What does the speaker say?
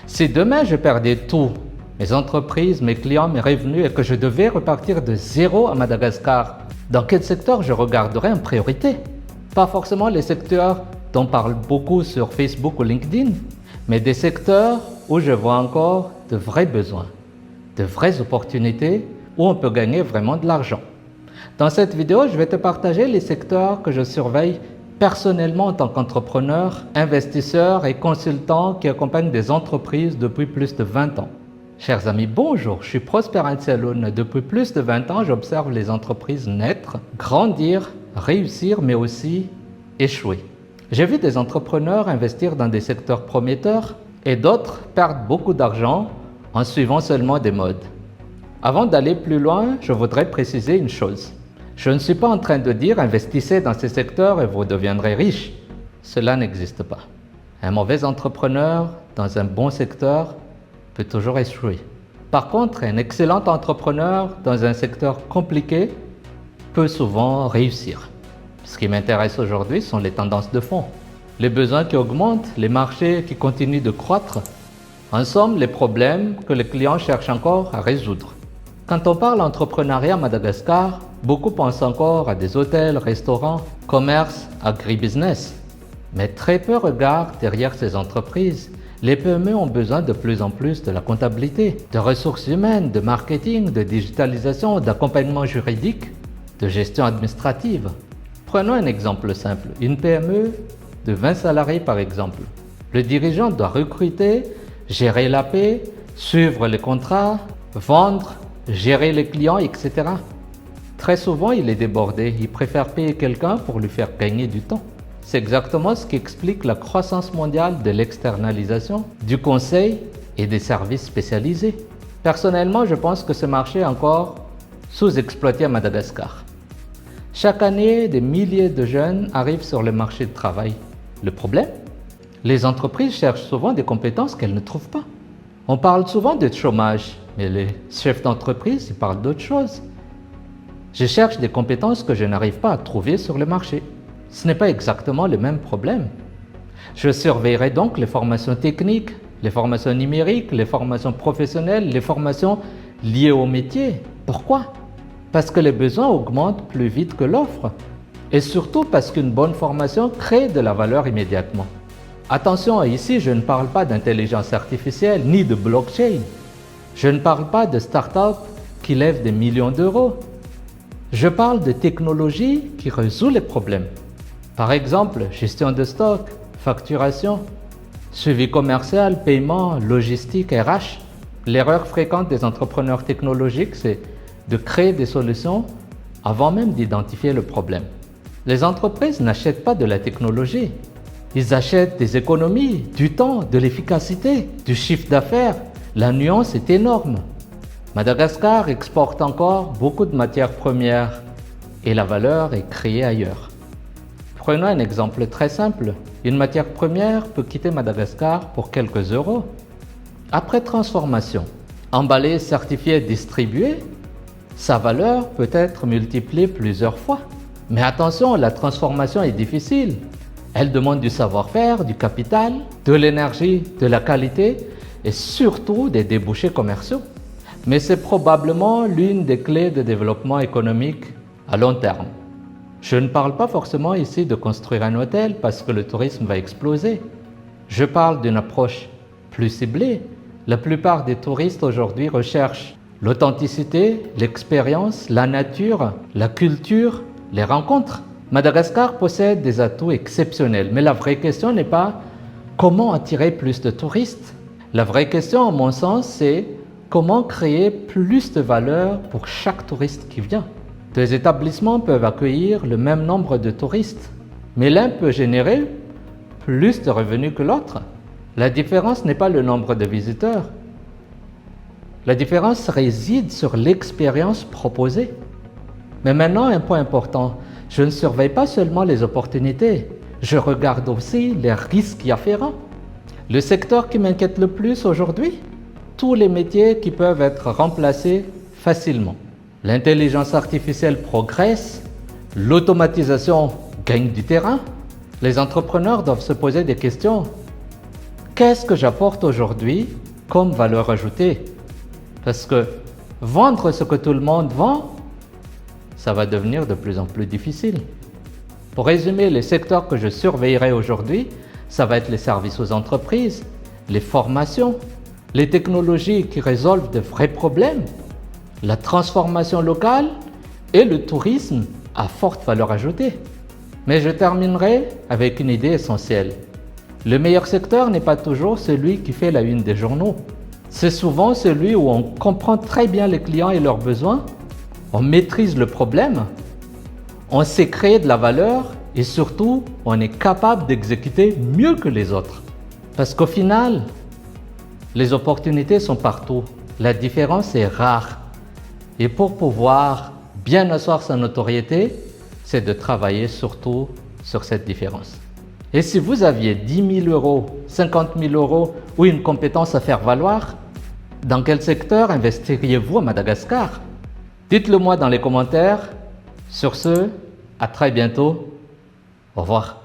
Si demain je perdais tout, mes entreprises, mes clients, mes revenus et que je devais repartir de zéro à Madagascar, dans quel secteur je regarderais en priorité? Pas forcément les secteurs dont on parle beaucoup sur Facebook ou LinkedIn, mais des secteurs où je vois encore de vrais besoins, de vraies opportunités où on peut gagner vraiment de l'argent. Dans cette vidéo, je vais te partager les secteurs que je surveille personnellement en tant qu'entrepreneur, investisseur et consultant qui accompagne des entreprises depuis plus de 20 ans. Chers amis, bonjour, je suis Prosper Anselone. Depuis plus de 20 ans, j'observe les entreprises naître, grandir, réussir, mais aussi échouer. J'ai vu des entrepreneurs investir dans des secteurs prometteurs et d'autres perdre beaucoup d'argent en suivant seulement des modes. Avant d'aller plus loin, je voudrais préciser une chose. Je ne suis pas en train de dire investissez dans ces secteurs et vous deviendrez riche. Cela n'existe pas. Un mauvais entrepreneur dans un bon secteur peut toujours échouer. Par contre, un excellent entrepreneur dans un secteur compliqué peut souvent réussir. Ce qui m'intéresse aujourd'hui sont les tendances de fond, les besoins qui augmentent, les marchés qui continuent de croître. En somme, les problèmes que les clients cherchent encore à résoudre. Quand on parle entrepreneuriat à Madagascar, beaucoup pensent encore à des hôtels, restaurants, commerces, agribusiness. Mais très peu regardent derrière ces entreprises. Les PME ont besoin de plus en plus de la comptabilité, de ressources humaines, de marketing, de digitalisation, d'accompagnement juridique, de gestion administrative. Prenons un exemple simple, une PME de 20 salariés par exemple. Le dirigeant doit recruter, gérer la paie, suivre les contrats, vendre, gérer les clients, etc. Très souvent, il est débordé. Il préfère payer quelqu'un pour lui faire gagner du temps. C'est exactement ce qui explique la croissance mondiale de l'externalisation, du conseil et des services spécialisés. Personnellement, je pense que ce marché est encore sous-exploité à Madagascar. Chaque année, des milliers de jeunes arrivent sur le marché du travail. Le problème? Les entreprises cherchent souvent des compétences qu'elles ne trouvent pas. On parle souvent de chômage, mais les chefs d'entreprise, ils parlent d'autre chose. Je cherche des compétences que je n'arrive pas à trouver sur le marché. Ce n'est pas exactement le même problème. Je surveillerai donc les formations techniques, les formations numériques, les formations professionnelles, les formations liées au métier. Pourquoi? Parce que les besoins augmentent plus vite que l'offre. Et surtout parce qu'une bonne formation crée de la valeur immédiatement. Attention, ici je ne parle pas d'intelligence artificielle ni de blockchain. Je ne parle pas de start-up qui lèvent des millions d'euros. Je parle de technologie qui résout les problèmes. Par exemple, gestion de stock, facturation, suivi commercial, paiement, logistique, RH. L'erreur fréquente des entrepreneurs technologiques, c'est de créer des solutions avant même d'identifier le problème. Les entreprises n'achètent pas de la technologie. Ils achètent des économies, du temps, de l'efficacité, du chiffre d'affaires. La nuance est énorme. Madagascar exporte encore beaucoup de matières premières et la valeur est créée ailleurs. Prenons un exemple très simple. Une matière première peut quitter Madagascar pour quelques euros. Après transformation, emballée, certifiée, distribuée, sa valeur peut être multipliée plusieurs fois. Mais attention, la transformation est difficile. Elle demande du savoir-faire, du capital, de l'énergie, de la qualité et surtout des débouchés commerciaux. Mais c'est probablement l'une des clés de développement économique à long terme. Je ne parle pas forcément ici de construire un hôtel parce que le tourisme va exploser. Je parle d'une approche plus ciblée. La plupart des touristes aujourd'hui recherchent l'authenticité, l'expérience, la nature, la culture, les rencontres. Madagascar possède des atouts exceptionnels, mais la vraie question n'est pas comment attirer plus de touristes. La vraie question, à mon sens, c'est comment créer plus de valeur pour chaque touriste qui vient. Deux établissements peuvent accueillir le même nombre de touristes, mais l'un peut générer plus de revenus que l'autre. La différence n'est pas le nombre de visiteurs. La différence réside sur l'expérience proposée. Mais maintenant, un point important, je ne surveille pas seulement les opportunités, je regarde aussi les risques y afférents. Le secteur qui m'inquiète le plus aujourd'hui, tous les métiers qui peuvent être remplacés facilement. L'intelligence artificielle progresse, l'automatisation gagne du terrain. Les entrepreneurs doivent se poser des questions. qu'est-ce que j'apporte aujourd'hui comme valeur ajoutée? Parce que vendre ce que tout le monde vend, ça va devenir de plus en plus difficile. Pour résumer, les secteurs que je surveillerai aujourd'hui, ça va être les services aux entreprises, les formations, les technologies qui résolvent de vrais problèmes, la transformation locale et le tourisme à forte valeur ajoutée. Mais je terminerai avec une idée essentielle. Le meilleur secteur n'est pas toujours celui qui fait la une des journaux. C'est souvent celui où on comprend très bien les clients et leurs besoins, on maîtrise le problème, on sait créer de la valeur et surtout, on est capable d'exécuter mieux que les autres. Parce qu'au final, les opportunités sont partout. La différence est rare. Et pour pouvoir bien asseoir sa notoriété, c'est de travailler surtout sur cette différence. Et si vous aviez 10 000 euros, 50 000 euros ou une compétence à faire valoir, dans quel secteur investiriez-vous à Madagascar? Dites-le moi dans les commentaires. Sur ce, à très bientôt. Au revoir.